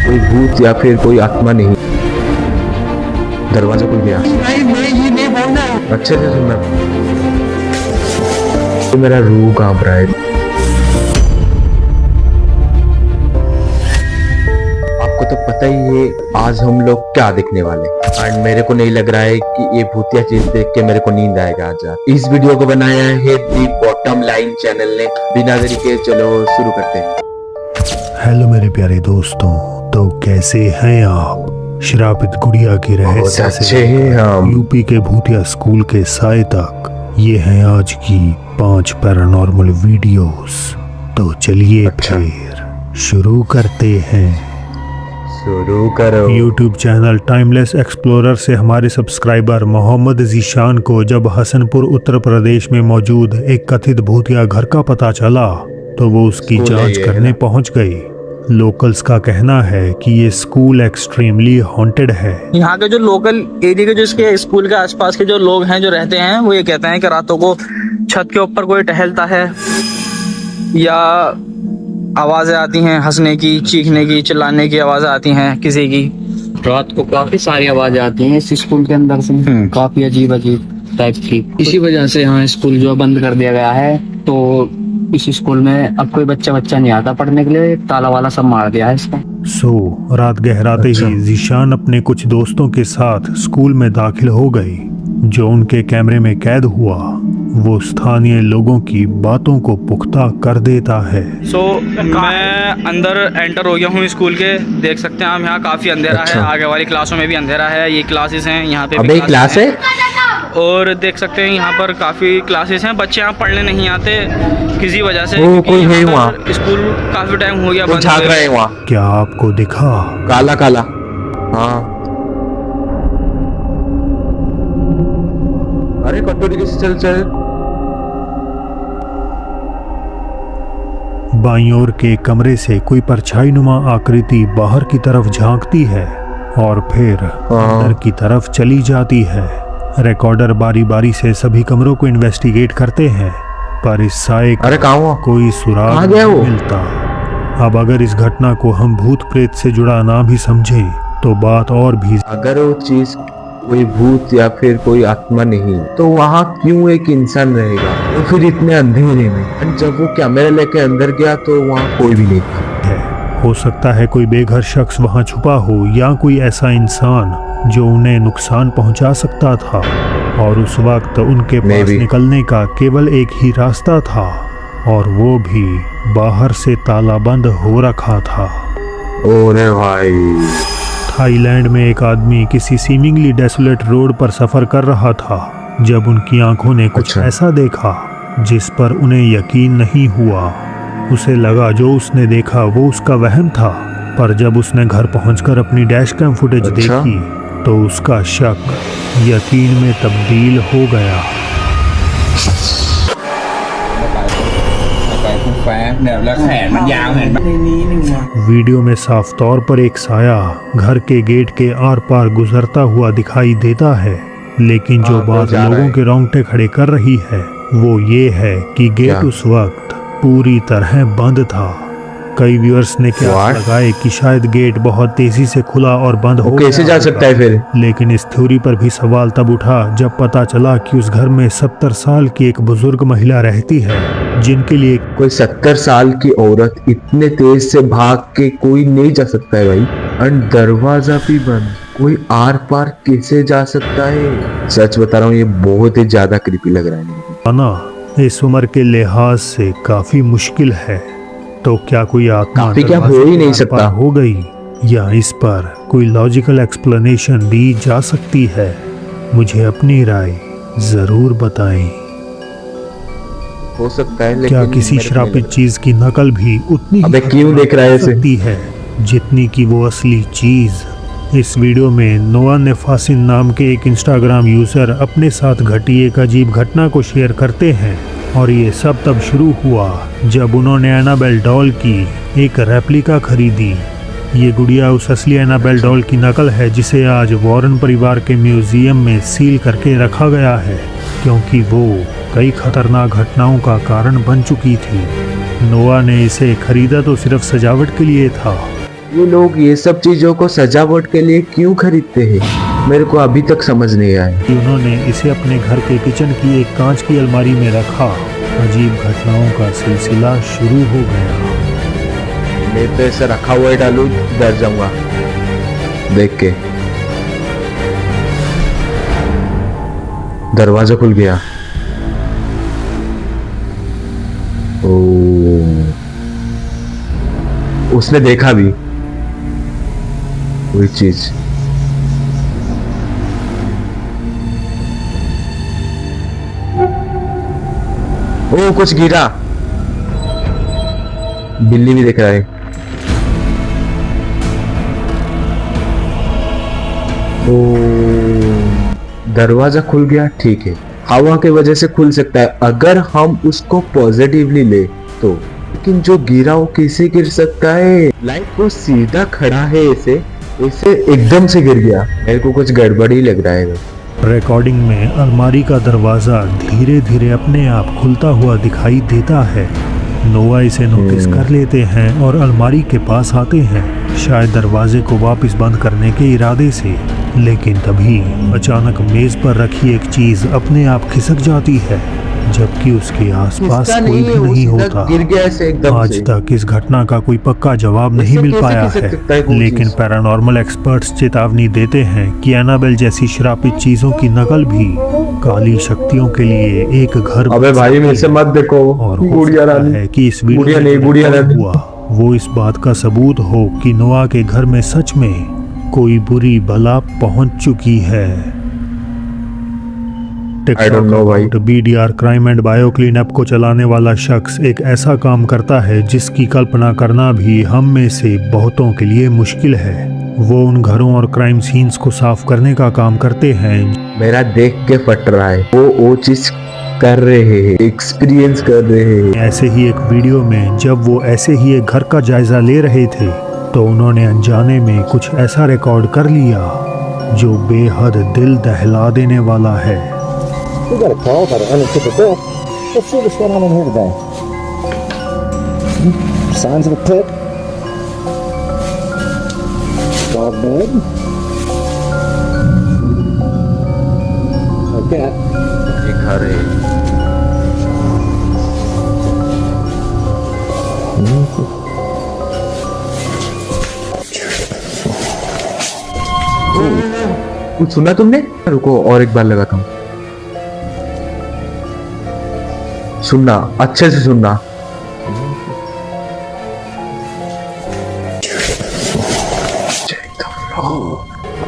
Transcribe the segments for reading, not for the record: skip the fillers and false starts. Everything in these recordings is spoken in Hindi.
कोई भूत या फिर कोई आत्मा नहीं। दरवाजा खुल गया। नहीं ये नहीं बोलना है। अच्छे से सुनना। तो मेरा रूह कांप रहा है। आपको तो पता ही है आज हम लोग क्या देखने वाले, एंड मेरे को नहीं लग रहा है कि ये भूतिया चीज देख के मेरे को नींद आएगा आज। इस वीडियो को बनाया है दी बॉटम लाइन चैनल ने। बिना देरी के चलो शुरू करते हैं। हेलो मेरे प्यारे दोस्तों, तो कैसे हैं आप? श्रापित गुड़िया की रहस्य से यूपी के भूतिया स्कूल के साए तक, ये हैं आज की 5 पैरानॉर्मल वीडियोस। तो चलिए फिर शुरू करते हैं। शुरू करो। यूट्यूब चैनल टाइमलेस एक्सप्लोरर से हमारे सब्सक्राइबर मोहम्मद जीशान को जब हसनपुर उत्तर प्रदेश में मौजूद एक कथित भूतिया घर का पता चला तो वो उसकी जांच करने पहुंच गई। लोकल्स का कहना है कि ये स्कूल एक्सट्रीमली हॉन्टेड है। यहाँ के जो लोकल एरिया के जो इसके स्कूल के आसपास के जो लोग हैं जो रहते हैं, वो ये कहते हैं कि रातों को छत के ऊपर कोई टहलता है या आवाजें आती हैं, हंसने की, चीखने की, चिल्लाने की आवाजें आती हैं किसी की। रात को काफी सारी आवाजें आती हैं इस स्कूल के अंदर से, काफी अजीब टाइप की। इसी वजह से यहाँ स्कूल जो बंद कर दिया गया है। तो इस स्कूल में अब कोई बच्चा नहीं आता पढ़ने के लिए, ताला वाला सब मार दिया है इसका। रात गहराते ही जीशान अपने कुछ दोस्तों के साथ स्कूल में दाखिल हो गई। जो उनके कैमरे में कैद हुआ वो स्थानीय लोगों की बातों को पुख्ता कर देता है। मैं अंदर एंटर हो गया हूँ स्कूल के। देख सकते हैं आप यहाँ काफी अंधेरा है। आगे वाली क्लासों में भी अंधेरा है। ये क्लासेस हैं, यहाँ पे भी क्लास है। और देख सकते हैं यहाँ पर काफी क्लासेस हैं। बच्चे यहाँ पढ़ने नहीं आते किसी वजह से। कोई है वहाँ। स्कूल काफी टाइम हो गया बंद। झांक रहा है वहाँ। क्या आपको दिखा? काला काला। हाँ। अरे कटोरी के चल। बाईं ओर के कमरे से कोई परछाई नुमा आकृति बाहर की तरफ झांकती है और फिर अंदर की तरफ चली जाती है। रिकॉर्डर बारी बारी से सभी कमरों को इन्वेस्टिगेट करते हैं, पर इस साए का कोई सुराग नहीं मिलता। अब अगर इस घटना को हम भूत प्रेत से जुड़ा ना भी समझें तो बात और भी। अगर वो चीज कोई भूत या फिर कोई आत्मा नहीं तो वहाँ क्यों एक इंसान रहेगा, तो फिर इतने अंधेरे में। जब वो कैमरा लेके अंदर गया तो वहाँ कोई भी नहीं था। हो सकता है कोई बेघर शख्स वहाँ छुपा हो या कोई ऐसा इंसान जो उन्हें नुकसान पहुंचा सकता था, और उस वक्त उनके पास निकलने का केवल एक ही रास्ता था, और वो भी बाहर से ताला बंद हो रखा था। ओरे भाई। थाईलैंड में एक आदमी किसी सीमिंगली डेसोलेट रोड पर सफर कर रहा था जब उनकी आंखों ने कुछ ऐसा देखा जिस पर उन्हें यकीन नहीं हुआ। उसे लगा जो उसने देखा वो उसका वहम था, पर जब उसने घर पहुंचकर अपनी डैश कैम फुटेज देखी तो उसका शक यकीन में तब्दील हो गया। वीडियो में साफ तौर पर एक साया घर के गेट के आर पार गुजरता हुआ दिखाई देता है, लेकिन जो बात लोगों के रोंगटे खड़े कर रही है वो ये है कि गेट उस वक्त पूरी तरह बंद था। कई व्यूअर्स ने क्या लगाए कि शायद गेट बहुत तेजी से खुला और बंद हो कैसे जा सकता है फिर, लेकिन इस थ्योरी पर भी सवाल तब उठा जब पता चला कि उस घर में 70 साल की एक बुजुर्ग महिला रहती है, जिनके लिए कोई 70 साल की औरत इतने तेज से भाग के कोई नहीं जा सकता है भाई। और दरवाजा भी बंद, कोई आर पार कैसे जा सकता है? सच बता रहा हूँ, ये बहुत ही ज्यादा क्रीपी लग रहा है। ना इस उम्र के लिहाज से काफी मुश्किल है। तो क्या कोई आत्मा हो ही नहीं सकता हो गई, या इस पर कोई लॉजिकल एक्सप्लेनेशन दी जा सकती है? मुझे अपनी राय जरूर बताएं। हो सकता है, लेकिन क्या किसी श्रापित चीज की नकल भी उतनी ही क्यों देख रहा है सकती है जितनी की वो असली चीज? इस वीडियो में नोआ नेफासिन नाम के एक इंस्टाग्राम यूजर अपने साथ घटी एक अजीब घटना को शेयर करते हैं, और ये सब तब शुरू हुआ जब उन्होंने एनाबेल डॉल की एक रेप्लिका खरीदी। ये गुड़िया उस असली एनाबेल डॉल की नकल है जिसे आज वॉरेन परिवार के म्यूजियम में सील करके रखा गया है, क्योंकि वो कई खतरनाक घटनाओं का कारण बन चुकी थी। नोआ ने इसे खरीदा तो सिर्फ सजावट के लिए था, ये लोग ये सब चीजों को सजावट के लिए क्यों खरीदते हैं, मेरे को अभी तक समझ नहीं आया। उन्होंने इसे अपने घर के किचन की एक कांच की अलमारी में रखा। अजीब घटनाओं का सिलसिला शुरू हो गया। मैं तो ऐसे रखा हुआ ही डालू, डर जाऊंगा देख के। दरवाजा खुल गया। ओ, उसने देखा भी वही चीज। ओ कुछ गिरा। बिल्ली भी देख रहा है। ओ दरवाजा खुल गया, ठीक है, हवा के वजह से खुल सकता है अगर हम उसको पॉजिटिवली ले तो, लेकिन जो गिरा वो कैसे गिर सकता है? लाइक वो सीधा खड़ा है, ऐसे एकदम से गिर गया। मेरे को कुछ गड़बड़ ही लग रहा है। रिकॉर्डिंग में अलमारी का दरवाजा धीरे धीरे अपने आप खुलता हुआ दिखाई देता है। नोआ इसे नोटिस कर लेते हैं और अलमारी के पास आते हैं, शायद दरवाजे को वापस बंद करने के इरादे से। लेकिन तभी अचानक मेज पर रखी एक चीज अपने आप खिसक जाती है, जबकि उसके आसपास कोई भी नहीं होता। गिर गया ऐसे एकदम आज से। तक इस घटना का कोई पक्का जवाब नहीं ऐसा मिल कैसे पाया खिसक है, सकता है कोई लेकिन चीज? पैरानॉर्मल एक्सपर्ट्स चेतावनी देते हैं कि एनाबेल जैसी श्रापित चीजों की नकल भी काली शक्तियों के लिए एक घर अबे भाई मेरे से मत देखो। और हो गुड़िया सकता रानी है कि इस वीडियो गुड़िया में नहीं, जो गुड़िया रिकॉर्ड रानी। हुआ वो इस बात का सबूत हो कि नोआ के घर में सच में कोई बुरी बला पहुंच चुकी है। I don't know भाई। BDR crime and bio clean app को चलाने वाला शख्स एक ऐसा काम करता है जिसकी कल्पना करना भी हम में से बहुतों के लिए मुश्किल है। वो उन घरों और क्राइम सीन्स को साफ करने का काम करते हैं। मेरा देख के फट रहा है। वो चीज कर रहे हैं, एक्सपीरियंस कर रहे हैं। ऐसे ही एक वीडियो में जब वो ऐसे ही एक घर का जायजा ले रहे थे तो उन्होंने अनजाने में कुछ ऐसा रिकॉर्ड कर लिया जो बेहद दिल दहला देने वाला है। We got a call about an unattended bill. Let's see what's going on in here today. Signs of a pit. Dog bed. A cat. ये घर है। कुछ सुना तुमने? रुको और एक बार लगाता हूँ। सुनना, अच्छे से सुनना।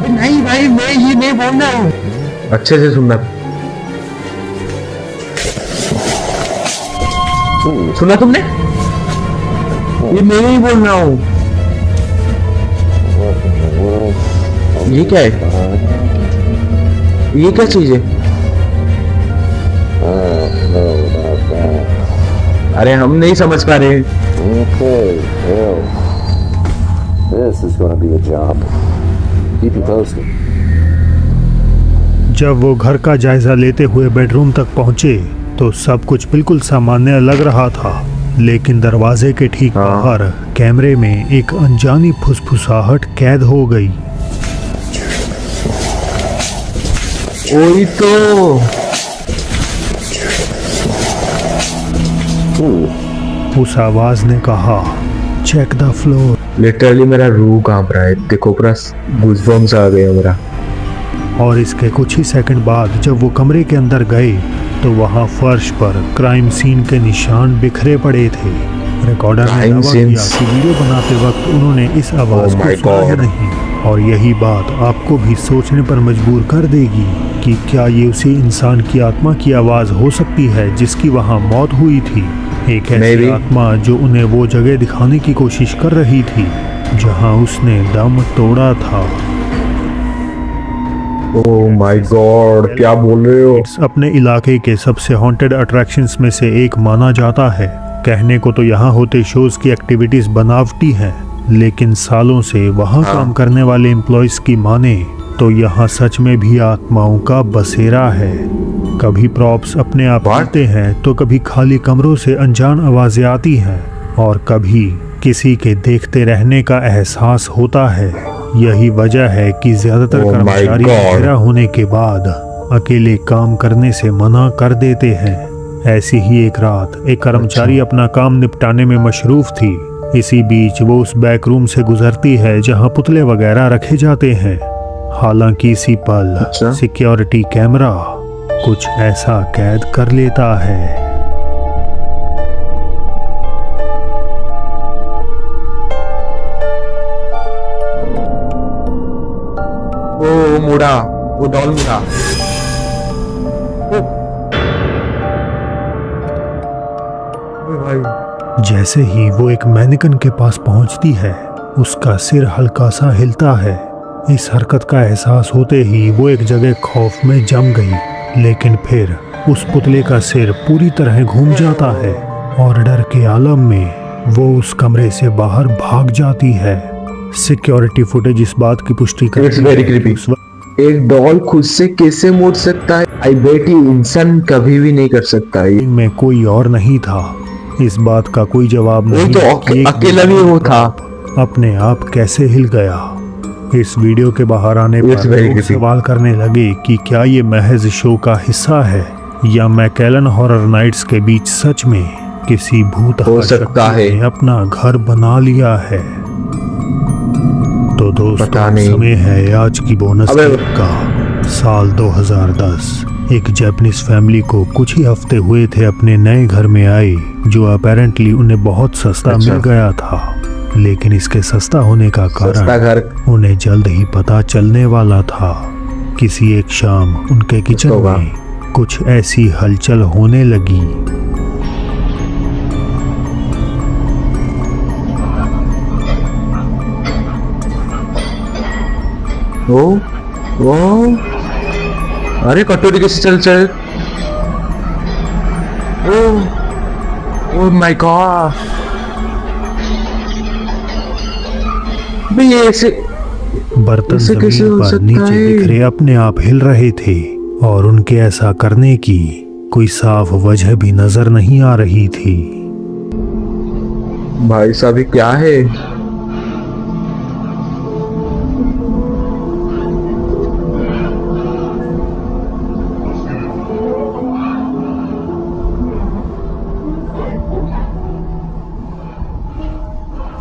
नहीं भाई, मैं ये नहीं बोल रहा हूँ। अच्छे से सुनना। सुना तुमने? ये मैं नहीं बोल रहा हूँ। ये क्या है? ये क्या चीज है? अरे हम नहीं समझ पा रहे। Okay, well, this is going to be a job. Keep you posted. जब वो घर का जायजा लेते हुए बेडरूम तक पहुंचे तो सब कुछ बिल्कुल सामान्य लग रहा था, लेकिन दरवाजे के ठीक बाहर कैमरे में एक अनजानी फुसफुसाहट कैद हो गई। वही तो। उस आवाज ने कहा, चेक द फ्लोर। लिटरली मेरा रूह कांप रहा है। देखो पूरा गूज़बम्स आ गए मेरा। और इसके कुछ ही सेकंड बाद जब वो कमरे के अंदर गए तो वहाँ फर्श पर क्राइम सीन के निशान बिखरे पड़े थे। रिकॉर्डर ने Crime दावा किया scenes। कि वीडियो बनाते वक्त उन्होंने इस आवाज Oh को my सुना ही God। नहीं। और यही बात आपको भी सोचने पर मजबूर कर देगी कि क्या ये उसी इंसान की आत्मा की आवाज हो सकती है जिसकी वहाँ मौत हुई थी। एक ऐसी Maybe। आत्मा जो उन्हें वो जगह दिखाने की कोशिश कर रही थी जहाँ उसने दम तोड़ा था। ओह माय गॉड, क्या बोल रहे हो? अपने इलाके के सबसे हॉन्टेड अट्रैक्शंस में से एक माना जाता है। कहने को तो यहाँ होते शोज की एक्टिविटीज बनावटी हैं, लेकिन सालों से वहाँ काम करने वाले एम्प्लॉयज की माने तो यहाँ सच में भी आत्माओं का बसेरा है। कभी प्रॉप्स अपने आप What? आते हैं तो कभी खाली कमरों से अनजान आवाजें आती हैं और कभी किसी के देखते रहने का एहसास होता है। यही वजह है कि ज्यादातर Oh my कर्मचारी God. अंधेरा होने के बाद अकेले काम करने से मना कर देते हैं। ऐसी ही एक रात एक कर्मचारी अपना काम निपटाने में मशरूफ थी। इसी बीच वो उस बैक रूम से गुजरती है जहां पुतले वगैरह रखे जाते हैं। हालांकि इसी पल अच्छा। सिक्योरिटी कैमरा कुछ ऐसा कैद कर लेता है। ओ मुड़ा, वो डॉल मुड़ा। ओ भाई, जैसे ही वो एक मैनिकन के पास पहुंचती है, उसका सिर हल्का सा हिलता है। इस हरकत का एहसास होते ही वो एक जगह खौफ में जम गई, लेकिन फिर उस पुतले का सिर पूरी तरह घूम जाता है और डर के आलम में वो उस कमरे से बाहर भाग जाती है। सिक्योरिटी फुटेज इस बात की पुष्टि It's करती very है कि creepy. उस वक्त एक डॉल खुद से कैसे मुड़ सकता है? आई बेट ही इंसान कभी भी नहीं कर सकता है। में कोई और नहीं था। इस बात का कोई जवाब वो नहीं तो कि एक अकेला भी वो था। अपने आप कैसे हिल गया। इस वीडियो के बाहर आने It's पर very लोग creepy. सवाल करने लगे कि क्या ये महज शो का हिस्सा है या मैकेलन हॉरर नाइट्स के बीच सच में किसी भूत हो शक्ति सकता है। ने अपना घर बना लिया है। तो दोस्तों, पता नहीं। समय है आज की बोनस अबे- क्लिप का। साल 2010 एक जापानीज फैमिली को कुछ ही हफ्ते हुए थे अपने नए घर में आए, जो अपेरेंटली उन्हें बहुत सस्ता अच्छा। मिल गया था। लेकिन इसके सस्ता होने का सस्ता कारण घर उन्हें जल्द ही पता चलने वाला था। किसी एक शाम उनके किचन होगा। में कुछ ऐसी हलचल होने लगी। ओ अरे कटोरी कैसे चल चल। ओ माय गॉड, भाई ये ऐसे बर्तन ऐसे कैसे जमीन हो पर सकता नीचे है? बिखरे अपने आप हिल रहे थे और उनके ऐसा करने की कोई साफ वजह भी नजर नहीं आ रही थी। भाई साहब ये क्या है?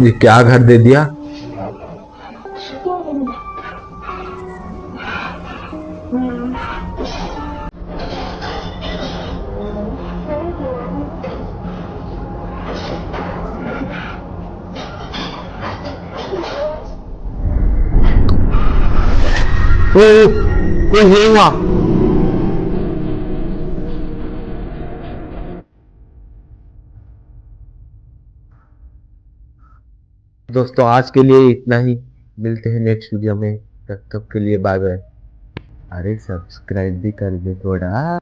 ये क्या घर दे दिया? ओ ये हुआ। दोस्तों आज के लिए इतना ही, मिलते हैं नेक्स्ट वीडियो में। तब तक के लिए बाय बाय। अरे सब्सक्राइब भी कर दे थोड़ा।